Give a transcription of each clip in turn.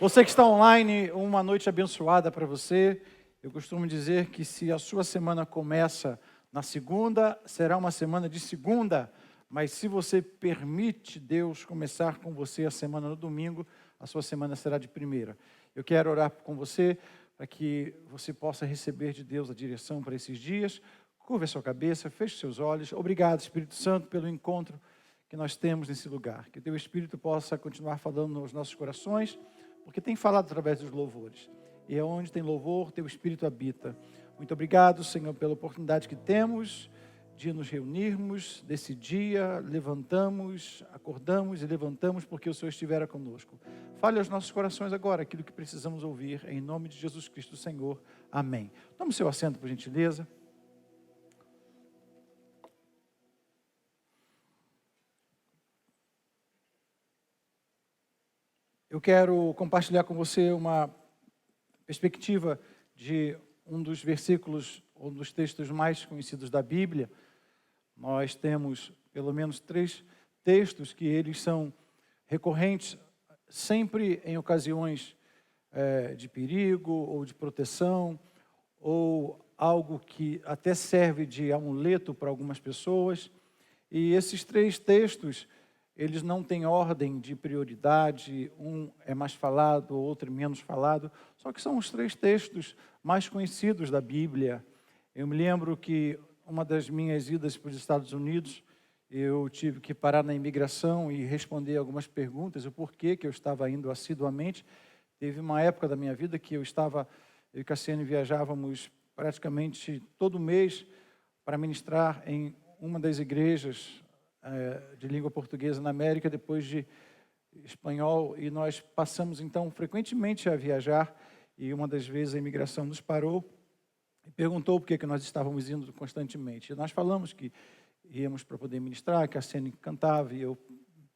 Você que está online, uma noite abençoada para você. Eu costumo dizer que se a sua semana começa na segunda, será uma semana de segunda. Mas se você permite Deus começar com você a semana no domingo, a sua semana será de primeira. Eu quero orar com você para que você possa receber de Deus a direção para esses dias. Curva a sua cabeça, feche seus olhos. Obrigado, Espírito Santo, pelo encontro que nós temos nesse lugar. Que o teu Espírito possa continuar falando nos nossos corações, porque tem falado através dos louvores. E é onde tem louvor, teu Espírito habita. Muito obrigado, Senhor, pela oportunidade que temos de nos reunirmos desse dia. Levantamos, acordamos e levantamos porque o Senhor estivera conosco. Fale aos nossos corações agora aquilo que precisamos ouvir, em nome de Jesus Cristo, Senhor. Amém. Tome seu assento, por gentileza. Eu quero compartilhar com você uma perspectiva de um dos versículos, ou dos textos mais conhecidos da Bíblia. Nós temos pelo menos 3 textos que eles são recorrentes sempre em ocasiões de perigo ou de proteção, ou algo que até serve de amuleto para algumas pessoas. E esses 3 textos, eles não têm ordem de prioridade, um é mais falado, outro é menos falado, só que são os 3 textos mais conhecidos da Bíblia. Eu me lembro que uma das minhas idas para os Estados Unidos, eu tive que parar na imigração e responder algumas perguntas, o porquê que eu estava indo assiduamente. Teve uma época da minha vida que eu e Cassiane viajávamos praticamente todo mês para ministrar em uma das igrejas de língua portuguesa na América, depois de espanhol, e nós passamos então frequentemente a viajar, e uma das vezes a imigração nos parou e perguntou por que nós estávamos indo constantemente. E nós falamos que íamos para poder ministrar, que a Cassiane cantava e eu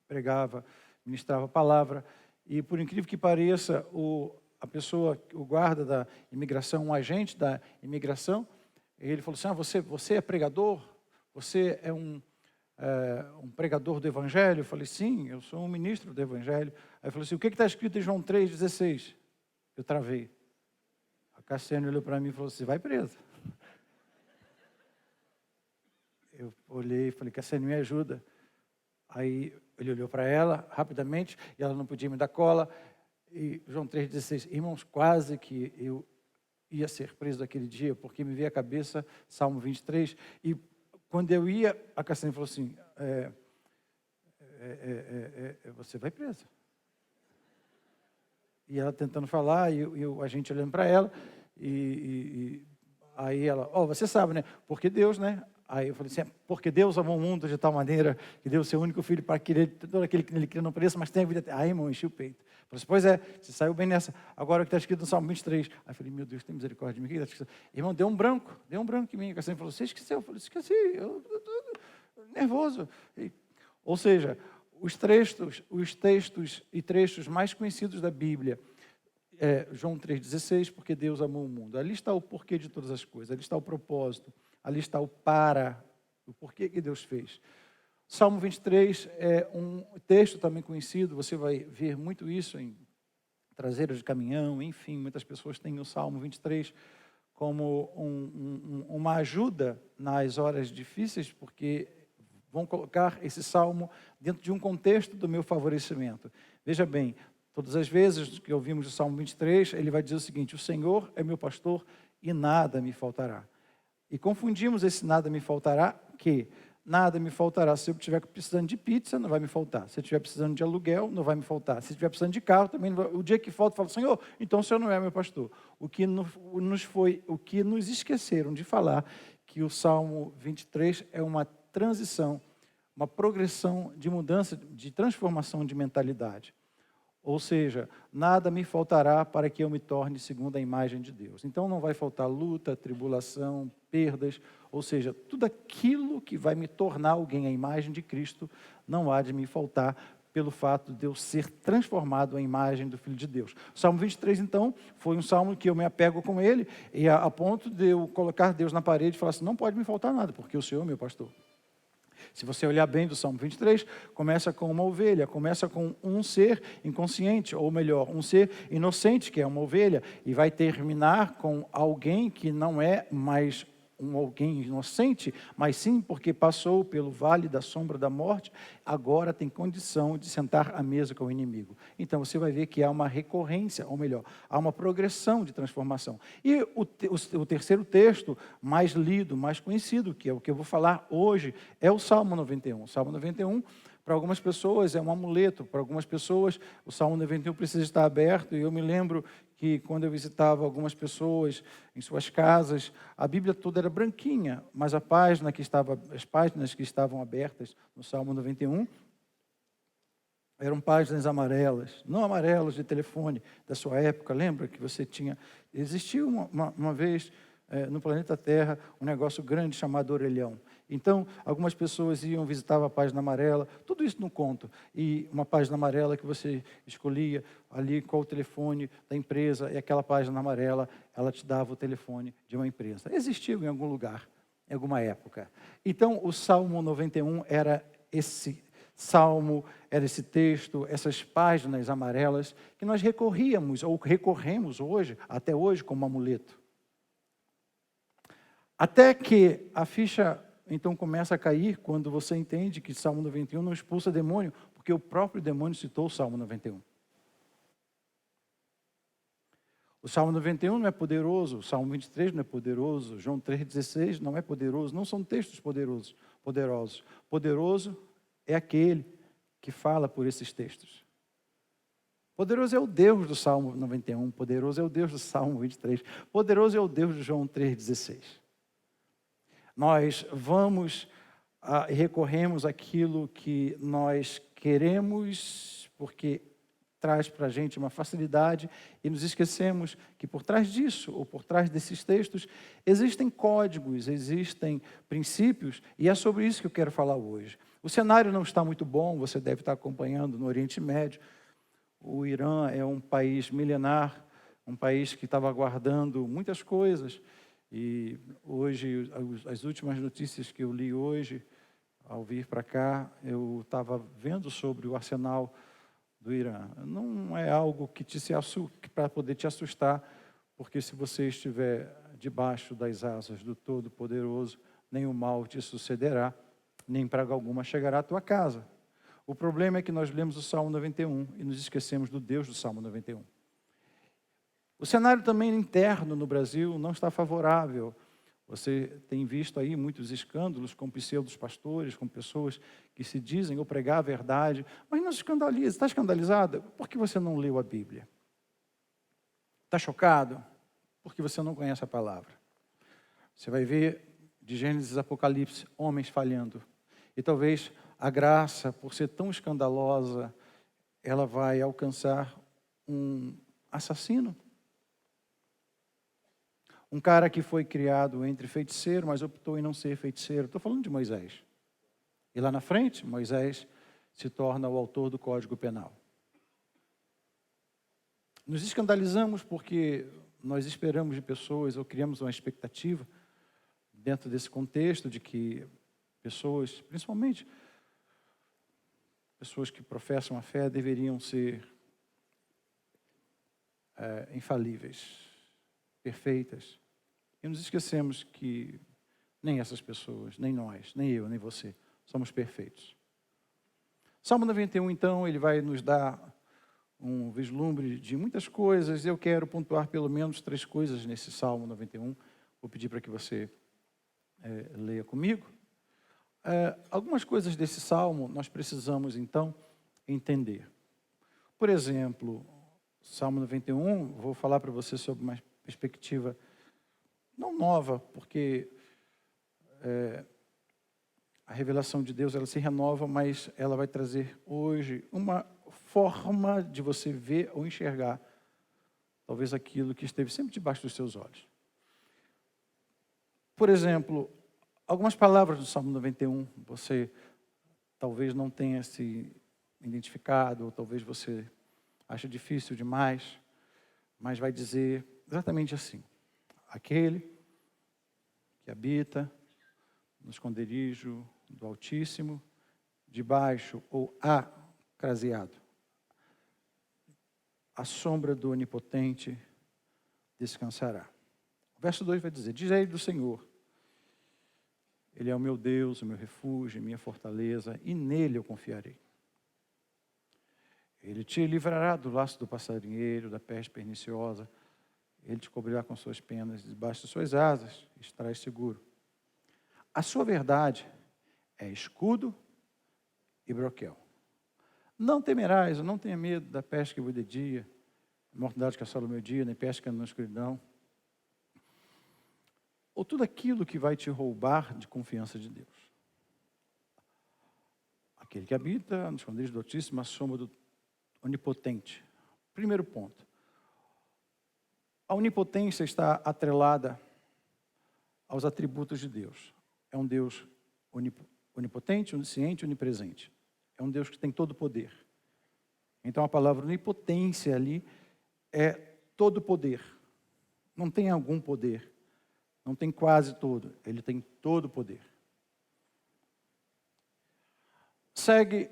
pregava, ministrava a palavra, e por incrível que pareça, a pessoa, o guarda da imigração, um agente da imigração, ele falou assim: você é pregador? Você é um pregador do Evangelho? Eu falei: sim, eu sou um ministro do Evangelho. Aí ele falou assim: o que está escrito em João 3,16? Eu travei. A Cassiane olhou para mim e falou assim: vai preso. Eu olhei e falei: Cassiane, me ajuda. Aí ele olhou para ela rapidamente, e ela não podia me dar cola. E João 3,16, irmãos, quase que eu ia ser preso aquele dia, porque me veio à cabeça Salmo 23, e quando eu ia, a Cassiane falou assim: você vai preso. E ela tentando falar, e a gente olhando para ela, e aí ela: você sabe, né? Porque Deus, né? Aí eu falei assim: porque Deus amou o mundo de tal maneira que deu o seu único filho para que todo aquele que nele crê não pereça, mas tenha vida eterna. Aí, irmão, enchi o peito. Eu falei assim: pois é, você saiu bem nessa. Agora o que está escrito no Salmo 23. Aí eu falei: meu Deus, tem misericórdia de mim. Irmão, deu um branco em mim. A Cassiane falou: você esqueceu? Eu falei: esqueci, eu estou nervoso. Ou seja, os textos e trechos mais conhecidos da Bíblia, João 3,16, porque Deus amou o mundo. Ali está o porquê de todas as coisas, ali está o propósito, ali está o porquê que Deus fez. Salmo 23 é um texto também conhecido, você vai ver muito isso em traseiras de caminhão, enfim, muitas pessoas têm o Salmo 23 como uma ajuda nas horas difíceis, porque vão colocar esse salmo dentro de um contexto do meu favorecimento. Veja bem, todas as vezes que ouvimos o Salmo 23, ele vai dizer o seguinte: o Senhor é meu pastor e nada me faltará. E confundimos esse nada me faltará, que nada me faltará. Se eu estiver precisando de pizza, não vai me faltar. Se eu estiver precisando de aluguel, não vai me faltar. Se eu estiver precisando de carro, também não vai. O dia que falta, eu falo: Senhor, então o Senhor não é meu pastor. O que nos esqueceram de falar, que o Salmo 23 é uma transição, uma progressão de mudança, de transformação de mentalidade. Ou seja, nada me faltará para que eu me torne segundo a imagem de Deus. Então não vai faltar luta, tribulação, perdas, ou seja, tudo aquilo que vai me tornar alguém à imagem de Cristo não há de me faltar, pelo fato de eu ser transformado à imagem do Filho de Deus. O Salmo 23, então, foi um salmo que eu me apego com ele, e a ponto de eu colocar Deus na parede e falar assim: não pode me faltar nada, porque o Senhor é meu pastor. Se você olhar bem do Salmo 23, começa com uma ovelha, começa com um ser inconsciente, ou melhor, um ser inocente, que é uma ovelha, e vai terminar com alguém que não é mais alguém inocente, mas sim porque passou pelo vale da sombra da morte, agora tem condição de sentar à mesa com o inimigo. Então você vai ver que há uma recorrência, ou melhor, há uma progressão de transformação. E o terceiro texto, mais lido, mais conhecido, que é o que eu vou falar hoje, é o Salmo 91. O Salmo 91, para algumas pessoas, é um amuleto. Para algumas pessoas, o Salmo 91 precisa estar aberto. E eu me lembro que, quando eu visitava algumas pessoas em suas casas, a Bíblia toda era branquinha, mas as páginas que estavam abertas no Salmo 91 eram páginas amarelas, não amarelas de telefone da sua época. Lembra que você tinha... Existiu uma vez no planeta Terra um negócio grande chamado orelhão. Então, algumas pessoas iam visitar a página amarela, tudo isso no conto. E uma página amarela que você escolhia ali qual o telefone da empresa, e aquela página amarela, ela te dava o telefone de uma empresa. Existiu em algum lugar, em alguma época. Então, o Salmo 91 era esse salmo, era esse texto, essas páginas amarelas que nós recorríamos, ou recorremos hoje, até hoje, como amuleto. Até que a ficha, então, começa a cair quando você entende que Salmo 91 não expulsa demônio, porque o próprio demônio citou o Salmo 91. O Salmo 91 não é poderoso, o Salmo 23 não é poderoso, João 3,16 não é poderoso, não são textos poderosos. Poderoso é aquele que fala por esses textos. Poderoso é o Deus do Salmo 91, poderoso é o Deus do Salmo 23, poderoso é o Deus de João 3,16. Nós vamos e recorremos àquilo que nós queremos, porque traz para a gente uma facilidade, e nos esquecemos que por trás disso, ou por trás desses textos, existem códigos, existem princípios, e é sobre isso que eu quero falar hoje. O cenário não está muito bom, você deve estar acompanhando no Oriente Médio. O Irã é um país milenar, um país que estava aguardando muitas coisas, e hoje, as últimas notícias que eu li hoje, ao vir para cá, eu estava vendo sobre o arsenal do Irã. Não é algo que para poder te assustar, porque se você estiver debaixo das asas do Todo-Poderoso, nenhum mal te sucederá, nem praga alguma chegará à tua casa. O problema é que nós lemos o Salmo 91 e nos esquecemos do Deus do Salmo 91. O cenário também interno no Brasil não está favorável. Você tem visto aí muitos escândalos com pseudos pastores, com pessoas que se dizem ou pregar a verdade, mas não se escandaliza. Está escandalizado? Por que você não leu a Bíblia? Está chocado? Porque você não conhece a palavra. Você vai ver de Gênesis a Apocalipse, homens falhando. E talvez a graça, por ser tão escandalosa, ela vai alcançar um assassino. Um cara que foi criado entre feiticeiro, mas optou em não ser feiticeiro. Estou falando de Moisés. E lá na frente, Moisés se torna o autor do Código Penal. Nos escandalizamos porque nós esperamos de pessoas, ou criamos uma expectativa, dentro desse contexto de que pessoas, principalmente pessoas que professam a fé, deveriam ser infalíveis, perfeitas. E nos esquecemos que nem essas pessoas, nem nós, nem eu, nem você, somos perfeitos. Salmo 91, então, ele vai nos dar um vislumbre de muitas coisas. Eu quero pontuar pelo menos 3 coisas nesse Salmo 91. Vou pedir para que você leia comigo. Algumas coisas desse Salmo nós precisamos, então, entender. Por exemplo, Salmo 91, vou falar para você sobre uma perspectiva não nova, porque a revelação de Deus ela se renova, mas ela vai trazer hoje uma forma de você ver ou enxergar talvez aquilo que esteve sempre debaixo dos seus olhos. Por exemplo, algumas palavras do Salmo 91, você talvez não tenha se identificado, ou talvez você ache difícil demais, mas vai dizer exatamente assim: aquele que habita no esconderijo do Altíssimo, debaixo ou acraseado, a sombra do Onipotente descansará. O verso 2 vai dizer: diz aí do Senhor, Ele é o meu Deus, o meu refúgio, minha fortaleza, e nele eu confiarei. Ele te livrará do laço do passarinheiro, da peste perniciosa. Ele te cobrirá com suas penas, debaixo de suas asas estarás seguro. A sua verdade é escudo e broquel. Não temerás, não tenha medo da peste que voa de dia, da mortandade que assola o meu dia, nem peste que anda na escuridão, ou tudo aquilo que vai te roubar de confiança de Deus. Aquele que habita no esconderijo do Altíssimo, a sombra do Onipotente. Primeiro ponto. A onipotência está atrelada aos atributos de Deus. É um Deus onipotente, onisciente, onipresente. É um Deus que tem todo o poder. Então a palavra onipotência ali é todo poder. Não tem algum poder. Não tem quase todo. Ele tem todo o poder. Segue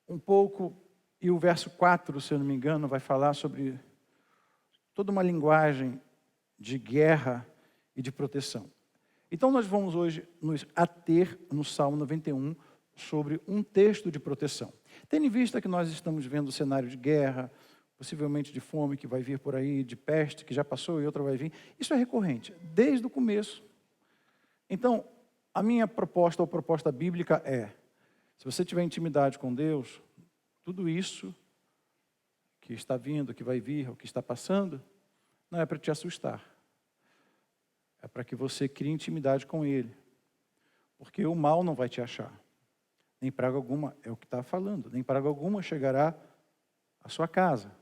um pouco, e o verso 4, se eu não me engano, vai falar sobre toda uma linguagem de guerra e de proteção. Então nós vamos hoje nos ater no Salmo 91 sobre um texto de proteção. Tendo em vista que nós estamos vendo o cenário de guerra, possivelmente de fome que vai vir por aí, de peste que já passou e outra vai vir, isso é recorrente, desde o começo. Então, a minha proposta ou proposta bíblica é, se você tiver intimidade com Deus, tudo isso que está vindo, que vai vir, o que está passando, não é para te assustar. É para que você crie intimidade com Ele. Porque o mal não vai te achar. Nem praga alguma, é o que está falando, nem praga alguma chegará à sua casa.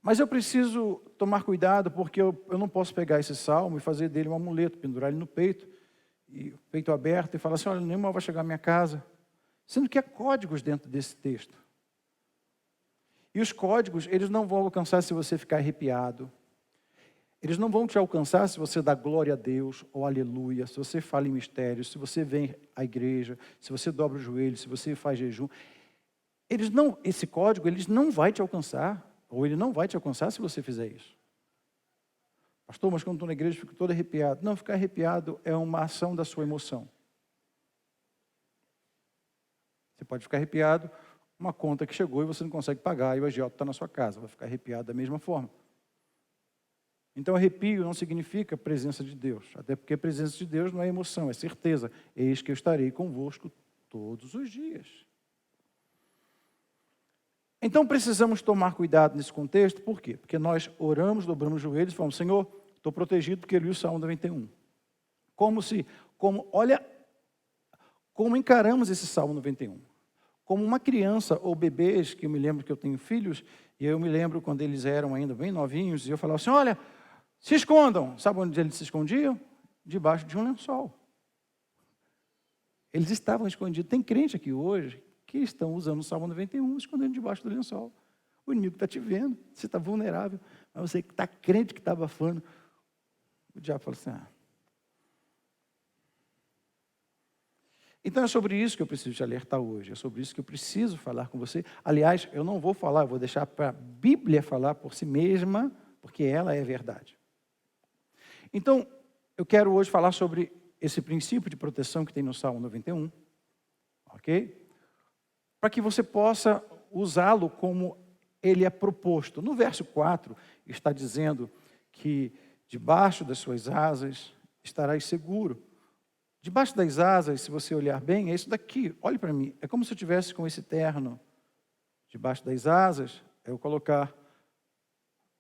Mas eu preciso tomar cuidado, porque eu não posso pegar esse salmo e fazer dele um amuleto, pendurar ele no peito, e o peito aberto, e falar assim, olha, nenhum mal vai chegar à minha casa. Sendo que há códigos dentro desse texto. E os códigos, eles não vão alcançar se você ficar arrepiado. Eles não vão te alcançar se você dá glória a Deus, ou aleluia, se você fala em mistérios, se você vem à igreja, se você dobra o joelho, se você faz jejum. Esse código, eles não vai te alcançar, ou ele não vai te alcançar se você fizer isso. Pastor, mas quando estou na igreja fico todo arrepiado. Não, ficar arrepiado é uma ação da sua emoção. Você pode ficar arrepiado, uma conta que chegou e você não consegue pagar, e o agiota está na sua casa, vai ficar arrepiado da mesma forma. Então, arrepio não significa presença de Deus, até porque a presença de Deus não é emoção, é certeza. Eis que eu estarei convosco todos os dias. Então, precisamos tomar cuidado nesse contexto, por quê? Porque nós oramos, dobramos os joelhos e falamos, Senhor, estou protegido porque eu li o Salmo 91. Olha, como encaramos esse Salmo 91. Como uma criança ou bebês, que eu me lembro que eu tenho filhos, e eu me lembro quando eles eram ainda bem novinhos, e eu falava assim, olha, se escondam. Sabe onde eles se escondiam? Debaixo de um lençol. Eles estavam escondidos. Tem crente aqui hoje que estão usando o Salmo 91, escondendo debaixo do lençol. O inimigo está te vendo, você está vulnerável, mas você que está crente que está abafando. O diabo fala assim, Então é sobre isso que eu preciso te alertar hoje, é sobre isso que eu preciso falar com você. Aliás, eu não vou falar, eu vou deixar para a Bíblia falar por si mesma, porque ela é verdade. Então, eu quero hoje falar sobre esse princípio de proteção que tem no Salmo 91, ok? Para que você possa usá-lo como ele é proposto. No verso 4, está dizendo que debaixo das suas asas estarás seguro. Debaixo das asas, se você olhar bem, é isso daqui. Olhe para mim. É como se eu estivesse com esse terno. Debaixo das asas, eu colocar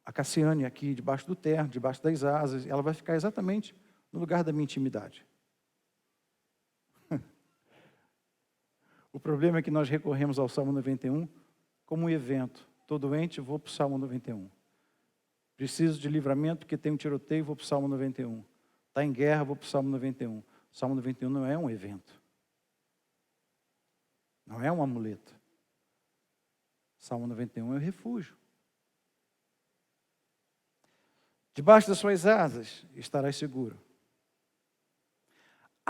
a Cassiane aqui debaixo do terno, debaixo das asas. Ela vai ficar exatamente no lugar da minha intimidade. O problema é que nós recorremos ao Salmo 91 como um evento. Estou doente, vou para o Salmo 91. Preciso de livramento porque tem um tiroteio, vou para o Salmo 91. Está em guerra, vou para o Salmo 91. O Salmo 91 não é um evento. Não é um amuleto. O Salmo 91 é o refúgio. Debaixo das suas asas estarás seguro.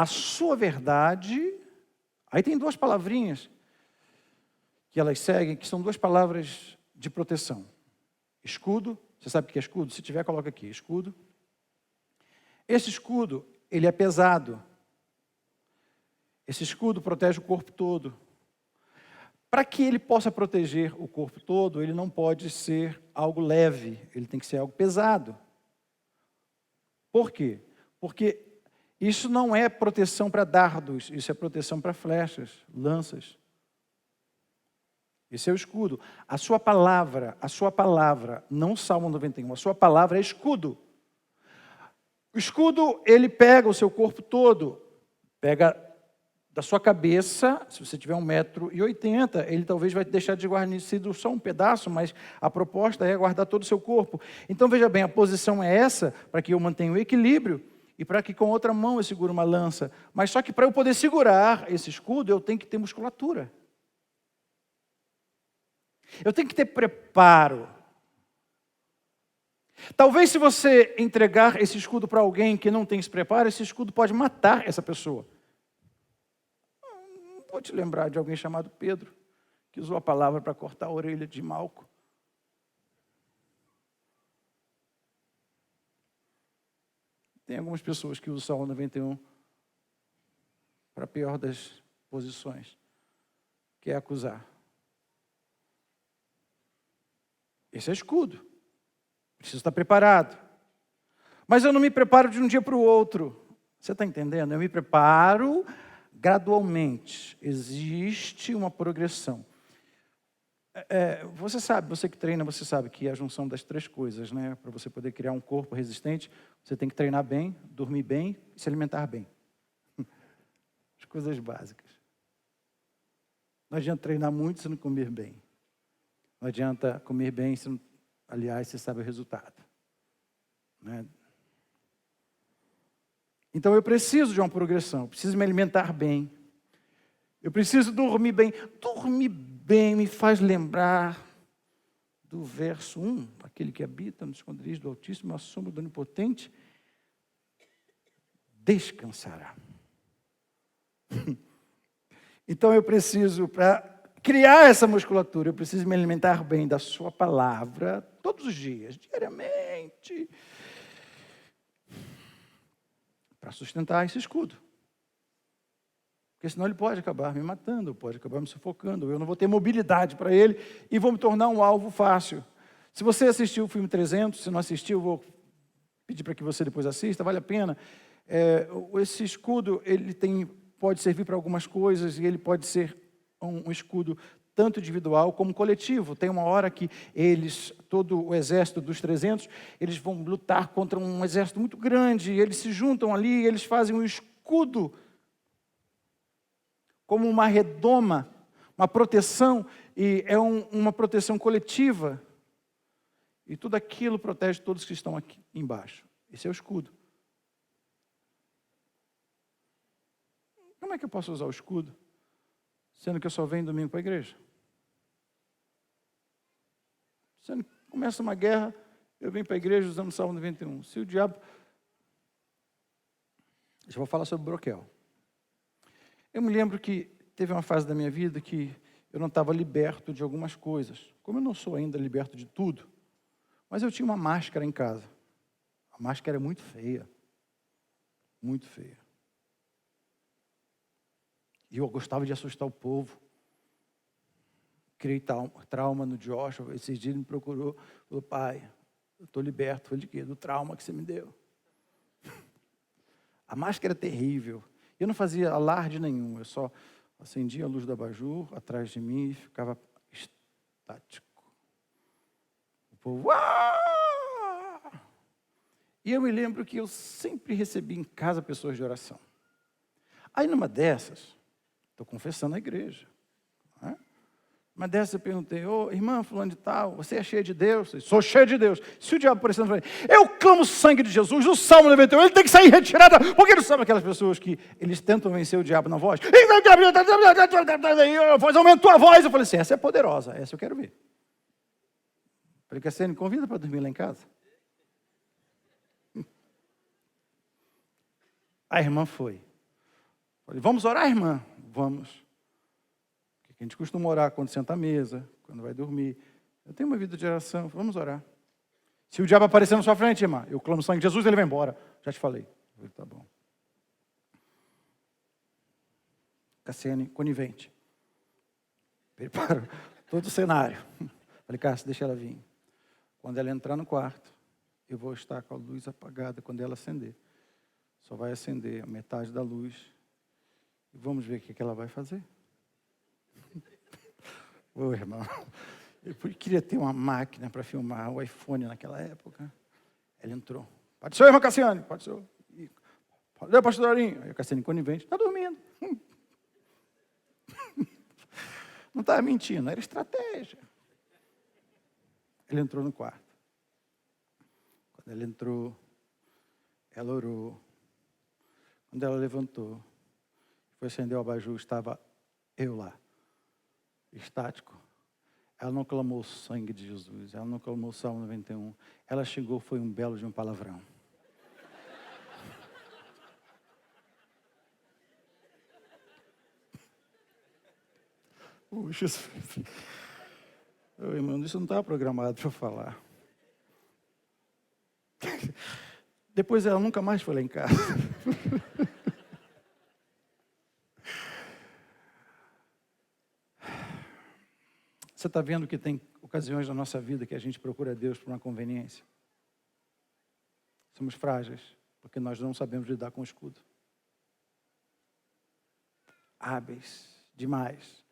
a sua verdade. Aí tem duas palavrinhas que elas seguem, que são duas palavras de proteção. Escudo, você sabe o que é escudo? Se tiver, coloca aqui, escudo. Esse escudo, ele é pesado. Esse escudo protege o corpo todo. Para que ele possa proteger o corpo todo, ele não pode ser algo leve, ele tem que ser algo pesado. Por quê? Porque isso não é proteção para dardos, isso é proteção para flechas, lanças. Esse é o escudo. A sua palavra, não Salmo 91, a sua palavra é escudo. O escudo, ele pega o seu corpo todo, pega da sua cabeça, se você tiver 1,80 m, ele talvez vai deixar de guarnecido só um pedaço, mas a proposta é guardar todo o seu corpo. Então, veja bem, a posição é essa, para que eu mantenha o equilíbrio, e para que com outra mão eu segure uma lança. Mas só que para eu poder segurar esse escudo, eu tenho que ter musculatura. Eu tenho que ter preparo. Talvez se você entregar esse escudo para alguém que não tem esse preparo, esse escudo pode matar essa pessoa. Não vou te lembrar de alguém chamado Pedro, que usou a palavra para cortar a orelha de Malco. Tem algumas pessoas que usam o Salmo 91 para a pior das posições, que é acusar. Esse é escudo. Preciso estar preparado. Mas eu não me preparo de um dia para o outro. Você está entendendo? Eu me preparo gradualmente. Existe uma progressão. Você sabe, você que treina, você sabe que é a junção das três coisas, né? Para você poder criar um corpo resistente, você tem que treinar bem, dormir bem e se alimentar bem. As coisas básicas. Não adianta treinar muito se não comer bem. Não adianta comer bem se não... Aliás, você sabe o resultado. Né? Então, eu preciso de uma progressão. Eu preciso me alimentar bem. Eu preciso dormir bem. Dormir bem me faz lembrar do verso 1. Aquele que habita no esconderijo do Altíssimo, a sombra do Onipotente, descansará. Então, eu preciso, para criar essa musculatura, eu preciso me alimentar bem da sua palavra, todos os dias, diariamente, para sustentar esse escudo. Porque senão ele pode acabar me matando, pode acabar me sufocando, eu não vou ter mobilidade para ele e vou me tornar um alvo fácil. Se você assistiu o filme 300, se não assistiu, eu vou pedir para que você depois assista, vale a pena. Esse escudo, ele pode servir para algumas coisas e ele pode ser um escudo tanto individual como coletivo. Tem uma hora que todo o exército dos 300, eles vão lutar contra um exército muito grande, e eles se juntam ali, e eles fazem um escudo como uma redoma, uma proteção, e é uma proteção coletiva. E tudo aquilo protege todos que estão aqui embaixo. Esse é o escudo. Como é que eu posso usar o escudo, sendo que eu só venho domingo para a igreja? Sendo que começa uma guerra, eu venho para a igreja usando o Salmo 91. Se o diabo... Eu vou falar sobre broquel. Eu me lembro que teve uma fase da minha vida que eu não estava liberto de algumas coisas. Como eu não sou ainda liberto de tudo, mas eu tinha uma máscara em casa. A máscara é muito feia. Muito feia. E eu gostava de assustar o povo. Criei trauma no Joshua. Esses dias ele me procurou. Falou, pai, eu estou liberto. Falei, de quê? Do trauma que você me deu. A máscara é terrível. Eu não fazia alarde nenhum. Eu só acendia a luz do abajur atrás de mim e ficava estático. O povo... Aaah! E eu me lembro que eu sempre recebi em casa pessoas de oração. Aí numa dessas... Estou confessando a igreja. Né? Uma dessas eu perguntei, irmã fulano de tal, você é cheia de Deus? Eu sou cheia de Deus. Se o diabo aparecendo para mim, eu clamo o sangue de Jesus, o Salmo 91, ele tem que sair retirado. Porque não sabe aquelas pessoas que eles tentam vencer o diabo na voz? A voz aumentou a voz. Eu falei assim, essa é poderosa, essa eu quero ver. Falei, quer ser me convida para dormir lá em casa? A irmã foi. Falei, vamos orar, irmã? Vamos. A gente costuma orar quando senta à mesa, quando vai dormir. Eu tenho uma vida de oração, vamos orar. Se o diabo aparecer na sua frente, irmã, eu clamo o sangue de Jesus, ele vai embora. Já te falei. Falei, tá bom. Cassiane, conivente. Preparo todo o cenário. Falei, Cássio, deixa ela vir. Quando ela entrar no quarto, eu vou estar com a luz apagada quando ela acender. Só vai acender a metade da luz. E vamos ver o que ela vai fazer. Ô, irmão, eu queria ter uma máquina para filmar o iPhone naquela época. Ela entrou. Pode ser, irmã Cassiane? Pode ser. Pode ser, pastor Dorinho? Aí a Cassiane, conivente, está dormindo. Não estava mentindo, era estratégia. Ele entrou no quarto. Quando ela entrou, ela orou. Quando ela levantou, foi acender o abajur, estava eu lá, estático. Ela não clamou o sangue de Jesus, ela não clamou o Salmo 91. Ela chegou, foi um belo de um palavrão. Puxa, irmão, isso não estava programado para eu falar. Depois ela nunca mais foi lá em casa. Você está vendo que tem ocasiões na nossa vida que a gente procura Deus por uma conveniência? Somos frágeis, porque nós não sabemos lidar com o escudo. Hábeis demais,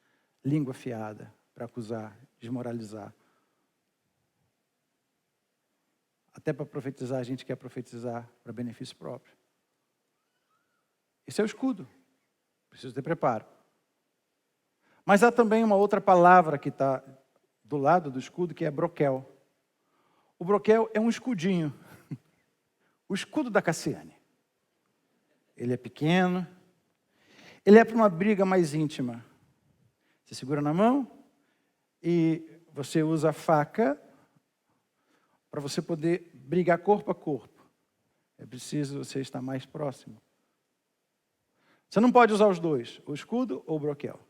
língua afiada para acusar, desmoralizar. Até para profetizar, a gente quer profetizar para benefício próprio. Esse é o escudo. Preciso ter preparo. Mas há também uma outra palavra que está do lado do escudo, que é broquel. O broquel é um escudinho. O escudo da Cassiane. Ele é pequeno. Ele é para uma briga mais íntima. Você segura na mão e você usa a faca para você poder brigar corpo a corpo. É preciso você estar mais próximo. Você não pode usar os dois, o escudo ou o broquel.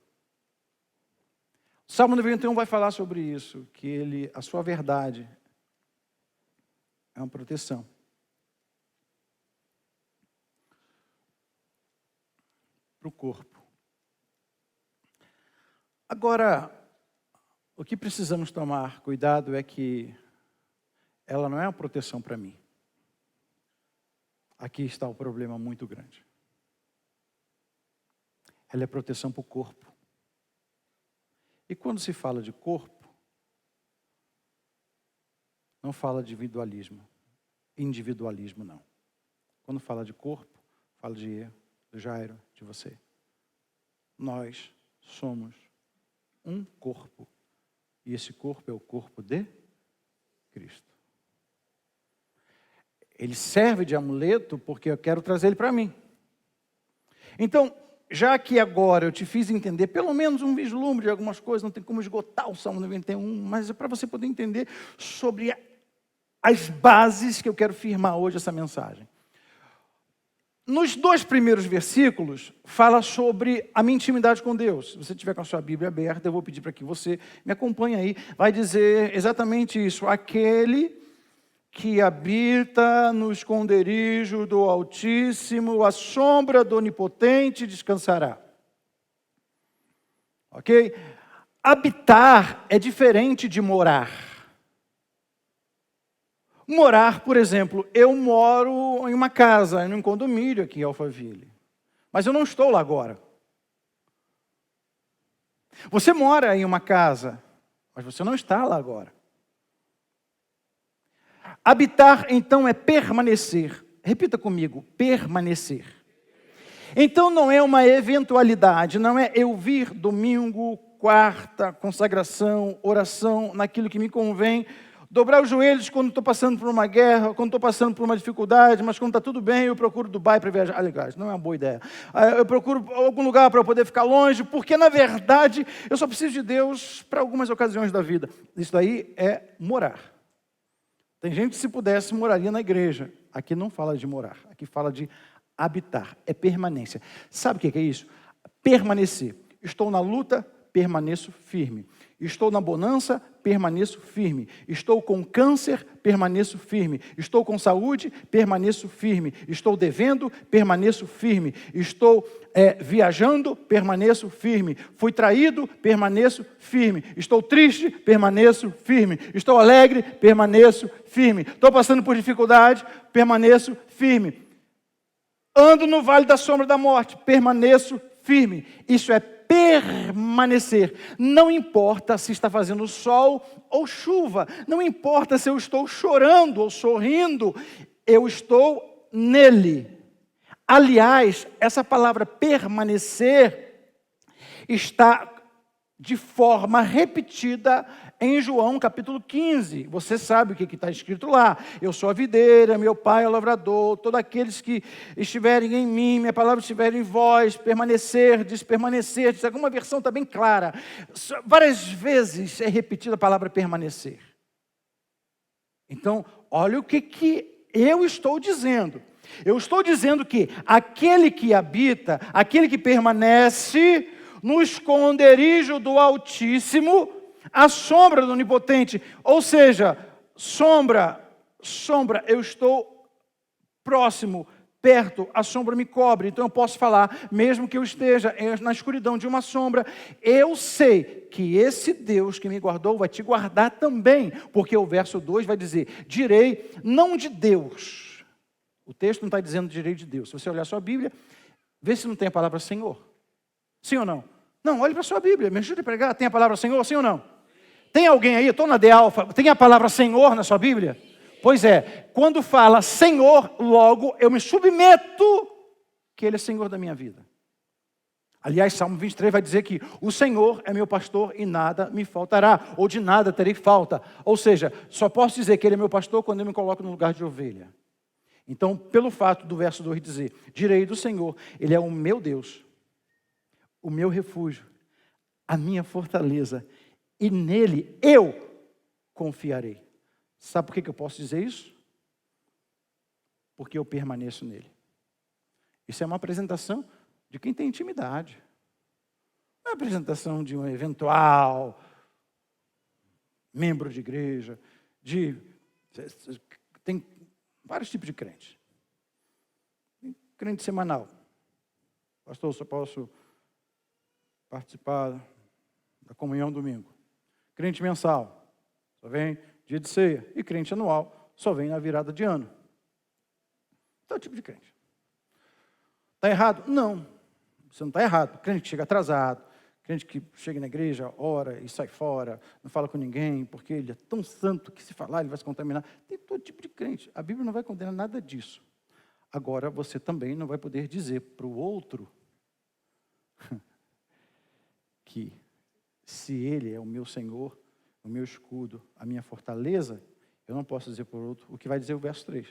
O Salmo 91 vai falar sobre isso, que a sua verdade é uma proteção. Para o corpo. Agora, o que precisamos tomar cuidado é que ela não é uma proteção para mim. Aqui está o problema muito grande. Ela é proteção para o corpo. E quando se fala de corpo, não fala de individualismo não. Quando fala de corpo, fala de eu, do Jairo, de você. Nós somos um corpo. E esse corpo é o corpo de Cristo. Ele serve de amuleto porque eu quero trazer ele para mim. Então, já que agora eu te fiz entender pelo menos um vislumbre de algumas coisas, não tem como esgotar o Salmo 91, mas é para você poder entender sobre as bases que eu quero firmar hoje essa mensagem. Nos 2 primeiros versículos, fala sobre a minha intimidade com Deus. Se você tiver com a sua Bíblia aberta, eu vou pedir para que você me acompanhe aí. Vai dizer exatamente isso. Aquele que habita no esconderijo do Altíssimo, a sombra do Onipotente descansará. Ok? Habitar é diferente de morar. Morar, por exemplo, eu moro em uma casa, em um condomínio aqui em Alphaville. Mas eu não estou lá agora. Você mora em uma casa, mas você não está lá agora. Habitar, então, é permanecer. Repita comigo, permanecer. Então, não é uma eventualidade, não é eu vir domingo, quarta, consagração, oração, naquilo que me convém, dobrar os joelhos quando estou passando por uma guerra, quando estou passando por uma dificuldade, mas quando está tudo bem, eu procuro Dubai para viajar. Aliás, não é uma boa ideia. Eu procuro algum lugar para eu poder ficar longe, porque, na verdade, eu só preciso de Deus para algumas ocasiões da vida. Isso daí é morar. Tem gente que, se pudesse, moraria na igreja. Aqui não fala de morar, aqui fala de Habitar é permanência. Sabe o que é isso? Permanecer. Estou na luta, permaneço firme. Estou na bonança, permaneço firme. Estou com câncer, permaneço firme. Estou com saúde, permaneço firme. Estou devendo, permaneço firme. Estou viajando, permaneço firme. Fui traído, permaneço firme. Estou triste, permaneço firme. Estou alegre, permaneço firme. Estou passando por dificuldade, permaneço firme. Ando no vale da sombra da morte, permaneço firme. Isso é permanecer. Não importa se está fazendo sol ou chuva. Não importa se eu estou chorando ou sorrindo. Eu estou nele. Aliás, essa palavra permanecer está de forma repetida em João capítulo 15, você sabe o que está escrito lá. Eu sou a videira, meu pai é o lavrador, todos aqueles que estiverem em mim, minha palavra estiver em vós, permanecer, alguma versão está bem clara. Várias vezes é repetida a palavra permanecer. Então, olha o que eu estou dizendo. Eu estou dizendo que aquele que habita, aquele que permanece no esconderijo do Altíssimo, a sombra do Onipotente, ou seja, sombra, eu estou próximo, perto, a sombra me cobre, então eu posso falar, mesmo que eu esteja na escuridão de uma sombra, eu sei que esse Deus que me guardou vai te guardar também, porque o verso 2 vai dizer, direi, não de Deus, o texto não está dizendo direi de Deus, se você olhar a sua Bíblia, vê se não tem a palavra Senhor, sim ou não? Não, olhe para a sua Bíblia, me ajude a pregar, tem a palavra Senhor, sim ou não? Tem alguém aí, eu estou na De Alfa, tem a palavra Senhor na sua Bíblia? Pois é, quando fala Senhor, logo eu me submeto que Ele é Senhor da minha vida. Aliás, Salmo 23 vai dizer que o Senhor é meu pastor e nada me faltará, ou de nada terei falta. Ou seja, só posso dizer que Ele é meu pastor quando eu me coloco no lugar de ovelha. Então, pelo fato do verso 2 dizer, direi do Senhor, Ele é o meu Deus, o meu refúgio, a minha fortaleza, e nele eu confiarei. Sabe por que eu posso dizer isso? Porque eu permaneço nele. Isso é uma apresentação de quem tem intimidade. Não é uma apresentação de um eventual membro de igreja, tem vários tipos de crentes. Tem crente semanal. Pastor, só posso participar da comunhão domingo. Crente mensal, só vem dia de ceia. E crente anual, só vem na virada de ano. Todo tipo de crente. Está errado? Não. Você não está errado. Crente que chega atrasado, crente que chega na igreja, ora e sai fora, não fala com ninguém, porque ele é tão santo que se falar ele vai se contaminar. Tem todo tipo de crente. A Bíblia não vai condenar nada disso. Agora, você também não vai poder dizer para o outro que se Ele é o meu Senhor, o meu escudo, a minha fortaleza, eu não posso dizer por outro o que vai dizer o verso 3.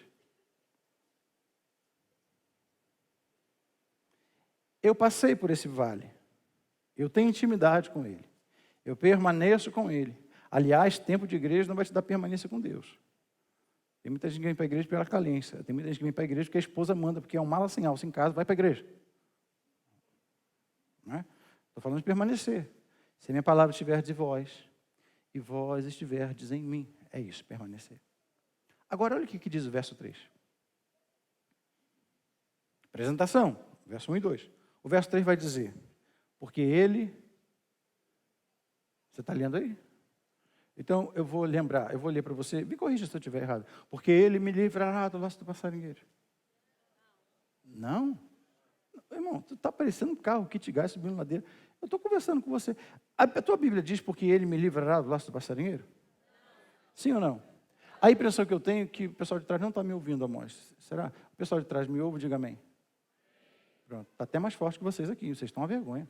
Eu passei por esse vale, eu tenho intimidade com Ele, eu permaneço com Ele. Aliás, tempo de igreja não vai te dar permanência com Deus. Tem muita gente que vem para a igreja pela calência, tem muita gente que vem para a igreja porque a esposa manda, porque é um mala sem alça em casa, vai para a igreja. Não é? Estou falando de permanecer. Se a minha palavra estiver de vós, e vós estiverdes em mim. É isso, permanecer. Agora, olha o que diz o verso 3. Apresentação, verso 1 e 2. O verso 3 vai dizer, porque Ele... Você está lendo aí? Então, eu vou ler para você, me corrija se eu estiver errado. Porque Ele me livrará do laço do passarinheiro. Não? Irmão, tu está parecendo um carro que te gás subindo ladeira. Eu estou conversando com você. A tua Bíblia diz porque Ele me livrará do laço do passarinheiro? Sim ou não? A impressão que eu tenho é que o pessoal de trás não está me ouvindo, Amós. Será? O pessoal de trás me ouve? Diga amém. Pronto. Está até mais forte que vocês aqui. Vocês estão à vergonha.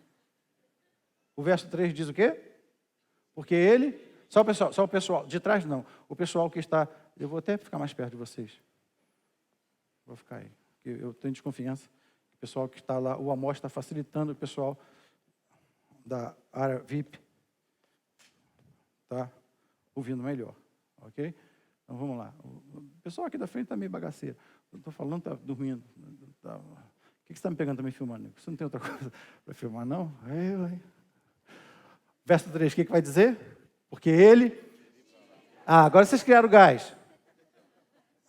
O verso 3 diz o quê? Porque Ele... Só o pessoal. De trás não. O pessoal que está... Eu vou até ficar mais perto de vocês. Vou ficar aí. Porque eu tenho desconfiança. O pessoal que está lá, o Amós está facilitando o pessoal da área VIP. Está ouvindo melhor. Ok? Então vamos lá. O pessoal aqui da frente está meio bagaceiro. Eu estou falando, está dormindo. Tá. O que você está me pegando também filmando? Você não tem outra coisa para filmar, não? Hein? Verso 3, o que vai dizer? Porque ele... agora vocês criaram gás.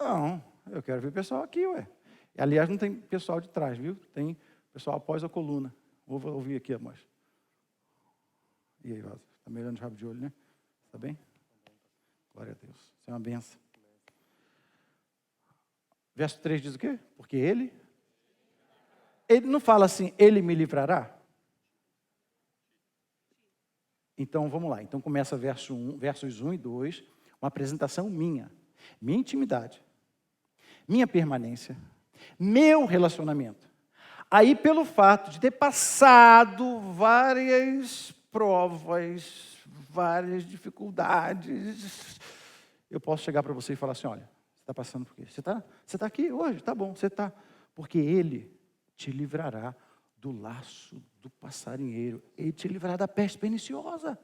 Não, eu quero ver o pessoal aqui, ué. Aliás, não tem pessoal de trás, viu? Tem pessoal após a coluna. Vou ouvir aqui, amor. E aí, Vaso? Está melhorando de rabo de olho, né? Está bem? Glória a Deus. Isso é uma benção. Verso 3 diz o quê? Porque ele não fala assim, ele me livrará? Então, vamos lá. Então, começa versos 1 e 2, uma apresentação minha intimidade, minha permanência, meu relacionamento. Aí, pelo fato de ter passado várias provas, várias dificuldades, eu posso chegar para você e falar assim, olha, você está passando por quê? Você está aqui hoje? Tá bom, você está. Porque Ele te livrará do laço do passarinheiro. Ele te livrará da peste perniciosa.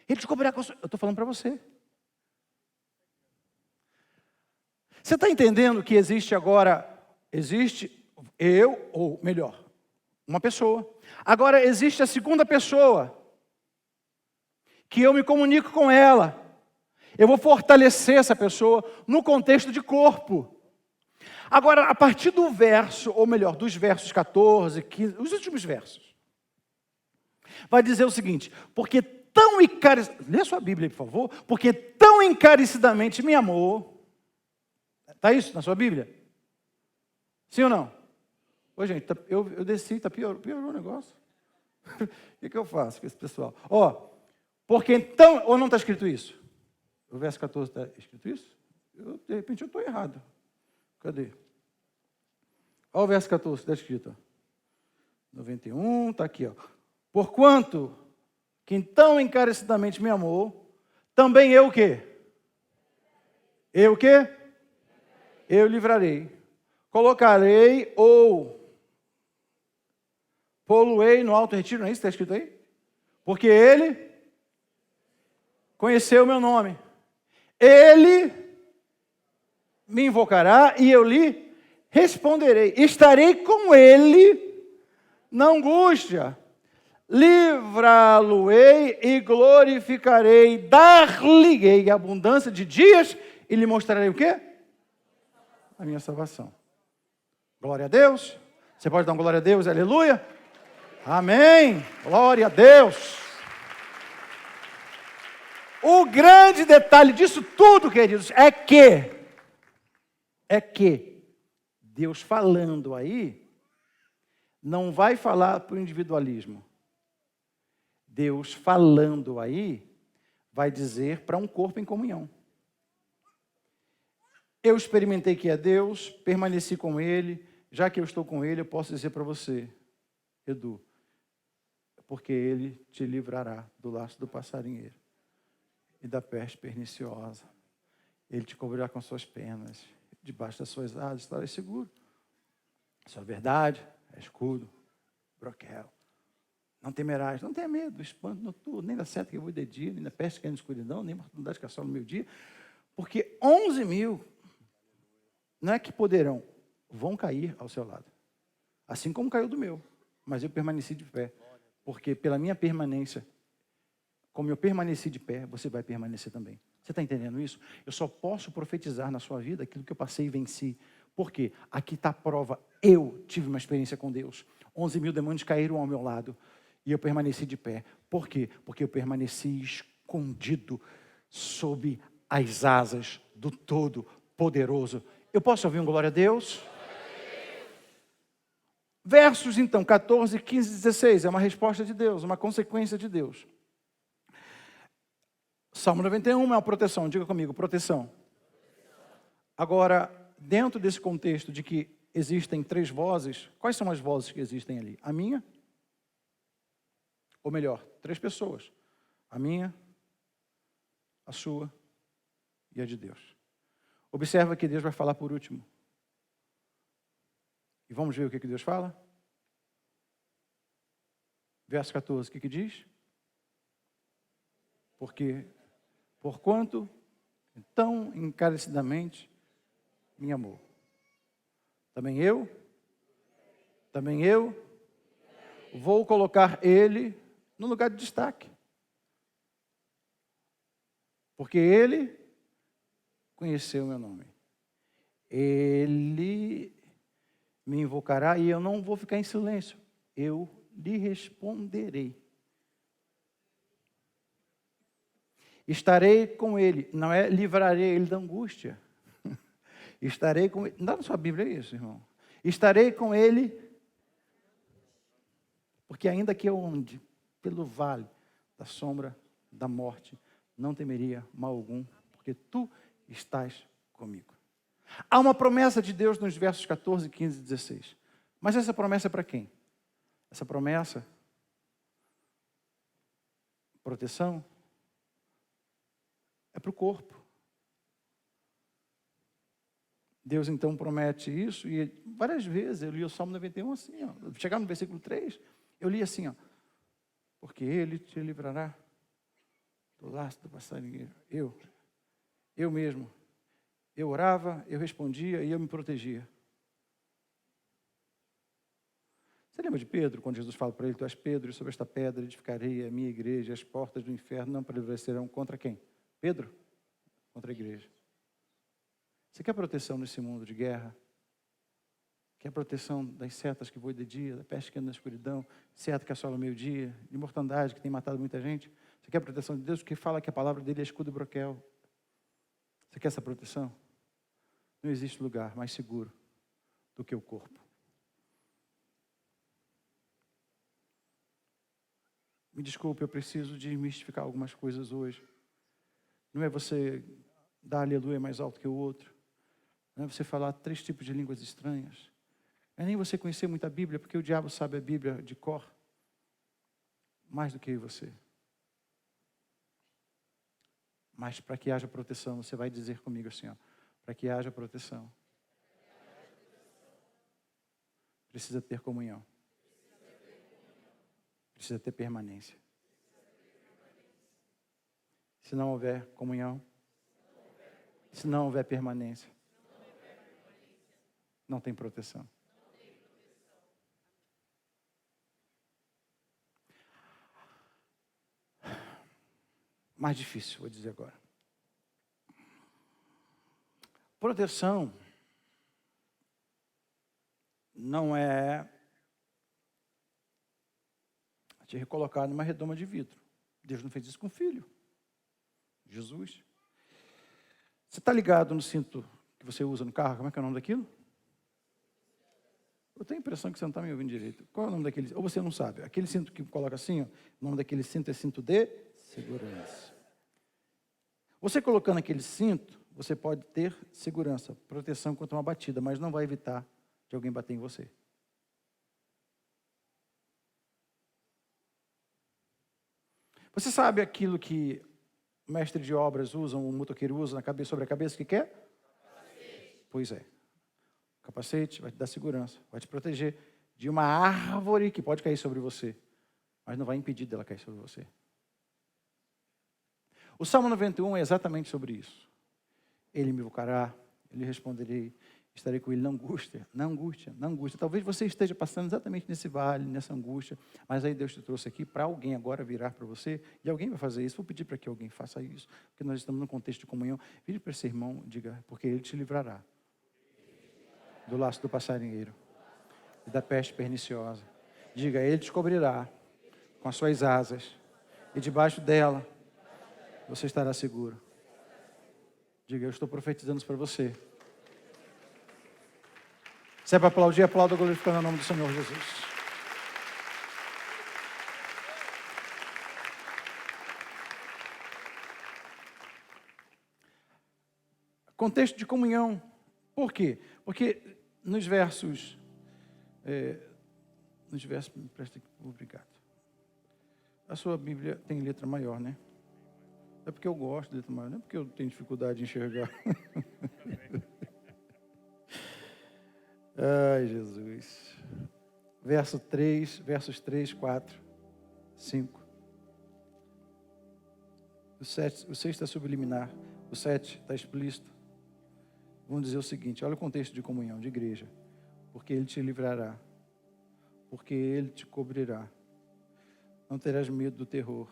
Ele te cobrirá com... Eu estou falando para você. Você está entendendo que existe eu, ou melhor, uma pessoa. Agora existe a segunda pessoa, que eu me comunico com ela. Eu vou fortalecer essa pessoa no contexto de corpo. Agora, a partir do verso, ou melhor, dos versos 14, 15, os últimos versos, vai dizer o seguinte, porque tão encarecidamente, lê a sua Bíblia, por favor, porque tão encarecidamente me amou, está isso na sua Bíblia? Sim ou não? Ô gente, eu desci, piorou o negócio. O que eu faço com esse pessoal? Porque então, ou não está escrito isso? O verso 14 está escrito isso? De repente eu estou errado. Cadê? Olha o verso 14, está escrito. 91, está aqui. Porquanto que tão encarecidamente me amou, também eu o quê? Eu o quê? Eu livrarei. Colocarei ou poluei no alto retiro, não é isso que está escrito aí? Porque ele conheceu o meu nome. Ele me invocará e eu lhe responderei. Estarei com ele na angústia. Livrá-lo-ei e glorificarei. Dar-lhe-ei abundância de dias e lhe mostrarei o quê? A minha salvação. Glória a Deus. Você pode dar uma glória a Deus, aleluia? Amém. Glória a Deus. O grande detalhe disso tudo, queridos, é que Deus falando aí, não vai falar para o individualismo. Deus falando aí, vai dizer para um corpo em comunhão. Eu experimentei que é Deus, permaneci com Ele, já que eu estou com Ele, eu posso dizer para você, Edu, porque Ele te livrará do laço do passarinheiro e da peste perniciosa. Ele te cobrirá com suas penas, debaixo das suas asas estarás seguro. Sua verdade é escudo, broquel. Não temerás, não tenha medo do espanto noturno, nem da seta que voa de dia, nem da peste que é na escuridão, nem da mortandade que assola no meio-dia, porque 11.000 não é que poderão, vão cair ao seu lado, assim como caiu do meu, mas eu permaneci de pé, porque pela minha permanência, como eu permaneci de pé, você vai permanecer também. Você está entendendo isso? Eu só posso profetizar na sua vida aquilo que eu passei e venci. Por quê? Aqui está a prova. Eu tive uma experiência com Deus. 11.000 demônios caíram ao meu lado e eu permaneci de pé. Por quê? Porque eu permaneci escondido sob as asas do Todo-Poderoso. Eu posso ouvir um glória a Deus? Versos, então, 14, 15, 16. É uma resposta de Deus, uma consequência de Deus. Salmo 91 é uma proteção. Diga comigo, proteção. Agora, dentro desse contexto de que existem 3 vozes, quais são as vozes que existem ali? A minha, ou melhor, 3 pessoas. A minha, a sua e a de Deus. Observa que Deus vai falar por último. E vamos ver o que Deus fala? Verso 14, o que diz? Porquanto tão encarecidamente me amou. Também eu também eu vou colocar ele no lugar de destaque. Porque ele conheceu o meu nome. Ele me invocará e eu não vou ficar em silêncio. Eu lhe responderei. Estarei com ele. Não é livrarei ele da angústia. Estarei com ele. Não dá na sua Bíblia isso, irmão. Estarei com ele. Porque ainda que eu ande pelo vale da sombra da morte, não temeria mal algum, porque tu estás comigo. Há uma promessa de Deus nos versos 14, 15 e 16. Mas essa promessa é para quem? Essa promessa, proteção, é para o corpo. Deus então promete isso, e várias vezes eu li o Salmo 91 assim, ó. Chegar no versículo 3, eu li assim, ó. Porque ele te livrará do laço do passarinheiro. Eu mesmo. Eu orava, eu respondia e eu me protegia. Você lembra de Pedro, quando Jesus fala para ele, tu és Pedro, e sobre esta pedra edificarei a minha igreja, as portas do inferno não prevalecerão contra quem? Pedro? Contra a igreja. Você quer proteção nesse mundo de guerra? Quer proteção das setas que voam de dia, da peste que anda na escuridão, seta que assola o meio-dia, de mortandade que tem matado muita gente? Você quer proteção de Deus? Porque fala que a palavra dele é escudo e broquel. Você quer essa proteção? Não existe lugar mais seguro do que o corpo. Me desculpe, eu preciso desmistificar algumas coisas hoje. Não é você dar aleluia mais alto que o outro. Não é você falar 3 tipos de línguas estranhas. Não é nem você conhecer muita Bíblia, porque o diabo sabe a Bíblia de cor. Mais do que eu e você. Mas para que haja proteção, você vai dizer comigo assim, ó. Para que haja proteção, precisa ter comunhão. Precisa ter permanência. Se não houver comunhão, se não houver permanência, não tem proteção. Mais difícil, vou dizer agora. Proteção não é te recolocar numa redoma de vidro. Deus não fez isso com o filho. Jesus. Você está ligado no cinto que você usa no carro? Como é que é o nome daquilo? Eu tenho a impressão que você não está me ouvindo direito. Qual é o nome daquele? Ou você não sabe? Aquele cinto que coloca assim, ó, o nome daquele cinto é cinto de segurança. Você colocando aquele cinto, você pode ter segurança, proteção contra uma batida, mas não vai evitar de alguém bater em você. Você sabe aquilo que o mestre de obras usa, um motoqueiro usa na cabeça, sobre a cabeça, que quer? Capacete. Pois é. O capacete vai te dar segurança, vai te proteger de uma árvore que pode cair sobre você, mas não vai impedir dela cair sobre você. O Salmo 91 é exatamente sobre isso. Ele me invocará, eu lhe responderei, estarei com ele na angústia, na angústia, na angústia. Talvez você esteja passando exatamente nesse vale, nessa angústia, mas aí Deus te trouxe aqui para alguém agora virar para você, e alguém vai fazer isso. Vou pedir para que alguém faça isso, porque nós estamos num contexto de comunhão. Vire para esse irmão, diga, porque ele te livrará do laço do passarinheiro e da peste perniciosa. Diga, ele te cobrirá com as suas asas, e debaixo dela você estará seguro. Diga, eu estou profetizando isso para você. Se é para aplaudir, aplauda glorificando o nome do Senhor Jesus. Contexto de comunhão. Por quê? Porque nos versos... me presta aqui, obrigado. A sua Bíblia tem letra maior, né? É porque eu gosto de letra maior, não é porque eu tenho dificuldade de enxergar. Ai, Jesus. Versos 3, 4, 5. O 6 está subliminar. O 7 está explícito. Vamos dizer o seguinte, olha o contexto de comunhão, de igreja. Porque ele te livrará porque Ele te cobrirá. Não terás medo do terror,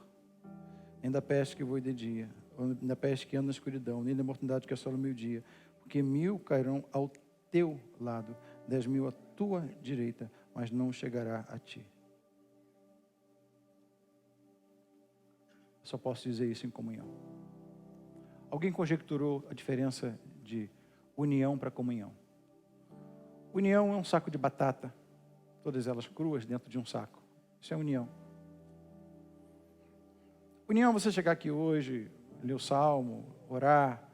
nem da peste que voe de dia, ou da peste que anda na escuridão, nem da mortandade que assola o meio-dia. Porque 1000 cairão ao teu lado, 10.000 à tua direita, mas não chegará a ti. Eu só posso dizer isso em comunhão. Alguém conjecturou a diferença de união para comunhão? União é um saco de batata, todas elas cruas dentro de um saco. Isso é união. União é você chegar aqui hoje, ler o salmo, orar,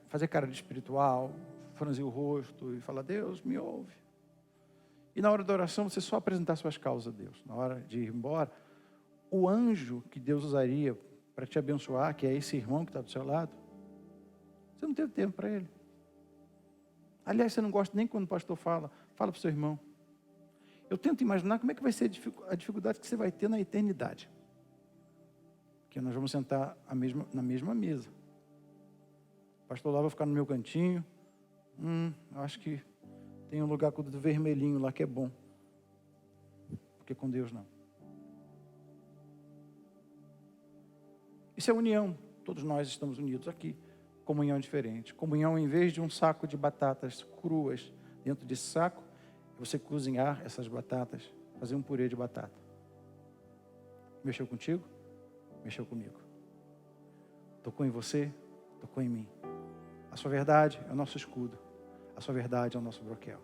fazer cara de espiritual, franzir o rosto e falar, Deus, me ouve. E na hora da oração, você só apresentar suas causas a Deus. Na hora de ir embora, o anjo que Deus usaria para te abençoar, que é esse irmão que está do seu lado, você não teve tempo para ele. Aliás, você não gosta nem quando o pastor fala para o seu irmão. Eu tento imaginar como é que vai ser a dificuldade que você vai ter na eternidade. Porque nós vamos sentar na mesma mesa. O pastor lá vai ficar no meu cantinho. Acho que tem um lugar com o dedo vermelhinho lá que é bom. Porque com Deus não. Isso é união. Todos nós estamos unidos aqui. Comunhão diferente. Comunhão, em vez de um saco de batatas cruas dentro desse saco, é você cozinhar essas batatas, fazer um purê de batata. Mexeu contigo? Mexeu comigo. Tocou em você? Tocou em mim. A sua verdade é o nosso escudo. A sua verdade é o nosso broquel.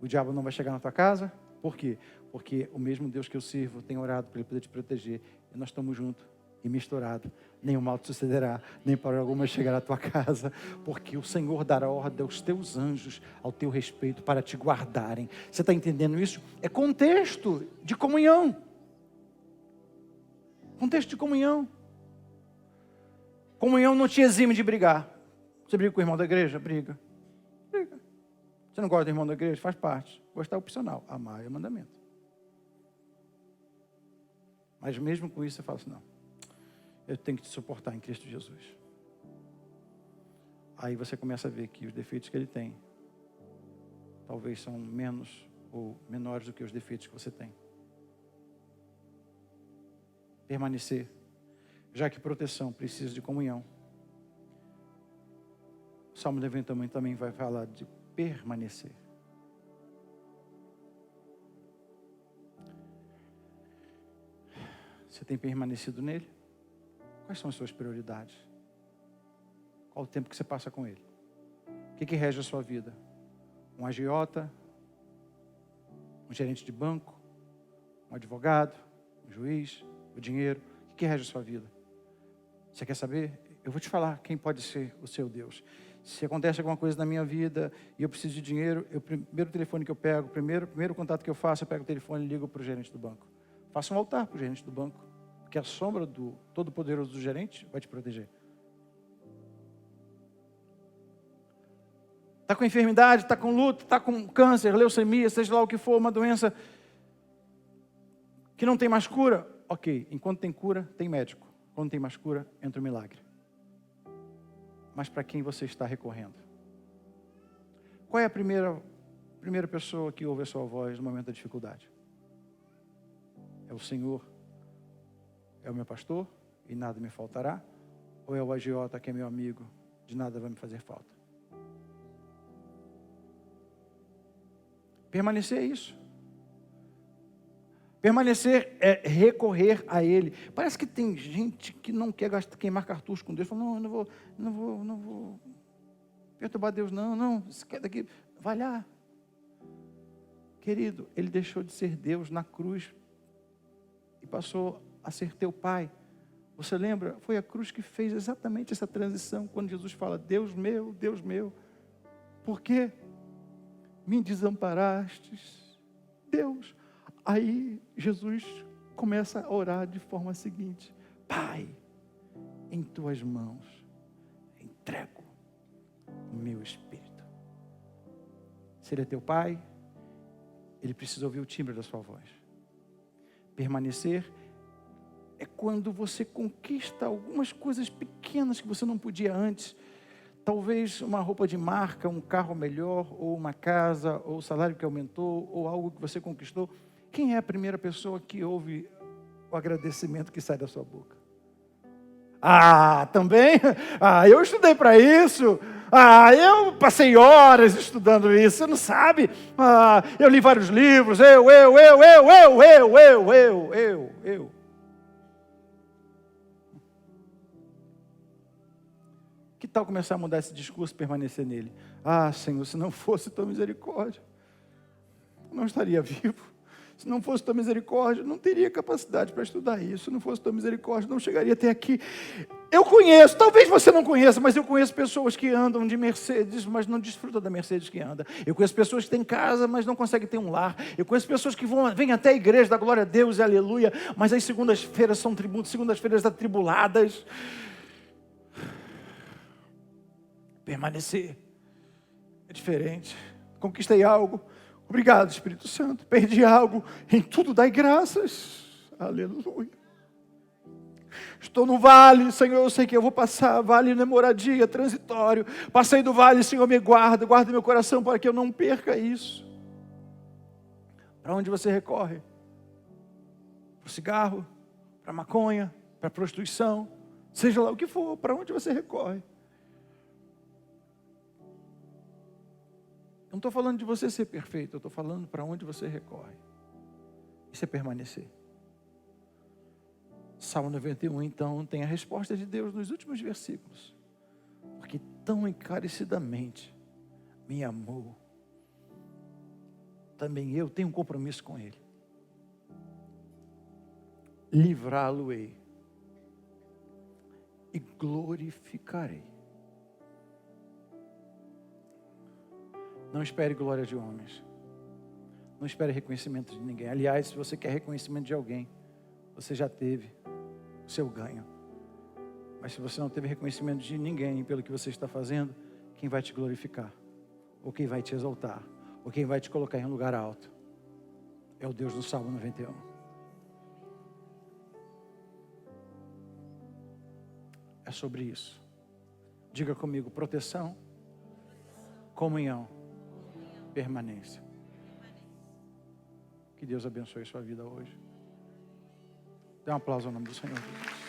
O diabo não vai chegar na tua casa. Por quê? Porque o mesmo Deus que eu sirvo tem orado para Ele poder te proteger. E nós estamos juntos e misturados. Nenhum mal te sucederá, nem para alguma chegará à tua casa. Porque o Senhor dará ordem aos teus anjos ao teu respeito para te guardarem. Você está entendendo isso? É contexto de comunhão. Contexto de comunhão. Comunhão não te exime de brigar. Você briga com o irmão da igreja? Briga. Você não gosta do irmão da igreja? Faz parte. Gostar é opcional. Amar é mandamento. Mas mesmo com isso, você fala assim, não. Eu tenho que te suportar em Cristo Jesus. Aí você começa a ver que os defeitos que ele tem, talvez são menos ou menores do que os defeitos que você tem. Permanecer. Já que proteção precisa de comunhão. O Salmo 90 também vai falar de permanecer. Você tem permanecido nele? Quais são as suas prioridades? Qual o tempo que você passa com ele? O que rege a sua vida? Um agiota? Um gerente de banco? Um advogado? Um juiz? O dinheiro? O que rege a sua vida? Você quer saber? Eu vou te falar quem pode ser o seu Deus. Se acontece alguma coisa na minha vida e eu preciso de dinheiro, o primeiro telefone que eu pego, o primeiro contato que eu faço, eu pego o telefone e ligo para o gerente do banco. Faça um altar para o gerente do banco, porque a sombra do todo-poderoso do gerente vai te proteger. Está com enfermidade, está com luto, está com câncer, leucemia, seja lá o que for, uma doença que não tem mais cura. Ok, enquanto tem cura, tem médico. Quando tem mais cura, entra o milagre. Mas para quem você está recorrendo? Qual é a primeira pessoa que ouve a sua voz no momento da dificuldade? É o Senhor? É o meu pastor? E nada me faltará? Ou é o agiota que é meu amigo? De nada vai me fazer falta. Permanecer é isso. Permanecer é recorrer a Ele. Parece que tem gente que não quer queimar cartucho com Deus. Fala, não, eu não vou perturbar Deus, não, daqui, vai lá. Querido, Ele deixou de ser Deus na cruz e passou a ser teu Pai. Você lembra? Foi a cruz que fez exatamente essa transição, quando Jesus fala, Deus meu, por que me desamparastes? Deus. Aí Jesus começa a orar de forma seguinte: Pai, em tuas mãos entrego o meu espírito. Se Ele é teu Pai, Ele precisa ouvir o timbre da sua voz. Permanecer é quando você conquista algumas coisas pequenas que você não podia antes. Talvez uma roupa de marca, um carro melhor, ou uma casa, ou o salário que aumentou, ou algo que você conquistou. Quem é a primeira pessoa que ouve o agradecimento que sai da sua boca? Também? Eu estudei para isso. Eu passei horas estudando isso. Você não sabe? Eu li vários livros. Eu. Que tal começar a mudar esse discurso e permanecer nele? Senhor, se não fosse tua misericórdia, eu não estaria vivo. Se não fosse tua misericórdia, não teria capacidade para estudar isso. Se não fosse tua misericórdia, não chegaria até aqui. Eu conheço, talvez você não conheça, mas eu conheço pessoas que andam de Mercedes, mas não desfrutam da Mercedes que anda. Eu conheço pessoas que têm casa, mas não conseguem ter um lar. Eu conheço pessoas que vêm até a igreja, da glória a Deus e aleluia, mas as segundas-feiras são segundas-feiras atribuladas. Permanecer é diferente. Conquistei algo. Obrigado, Espírito Santo. Perdi algo. Em tudo dai graças. Aleluia. Estou no vale, Senhor, eu sei que eu vou passar. Vale não é moradia, transitório. Passei do vale, Senhor, me guarda. Guarda meu coração para que eu não perca isso. Para onde você recorre? Para o cigarro? Para a maconha? Para a prostituição? Seja lá o que for, para onde você recorre? Eu não estou falando de você ser perfeito, eu estou falando para onde você recorre. Isso é permanecer. Salmo 91, então, tem a resposta de Deus nos últimos versículos. Porque tão encarecidamente me amou, também eu tenho um compromisso com Ele. Livrá-lo-ei e glorificarei. Não espere glória de homens. Não espere reconhecimento de ninguém. Aliás, se você quer reconhecimento de alguém, você já teve o seu ganho. Mas se você não teve reconhecimento de ninguém pelo que você está fazendo, quem vai te glorificar? Ou quem vai te exaltar? Ou quem vai te colocar em um lugar alto? É o Deus do Salmo 91. É sobre isso. Diga comigo: proteção, comunhão, permanência. Que Deus abençoe a sua vida hoje. Dê um aplauso ao nome do Senhor Jesus.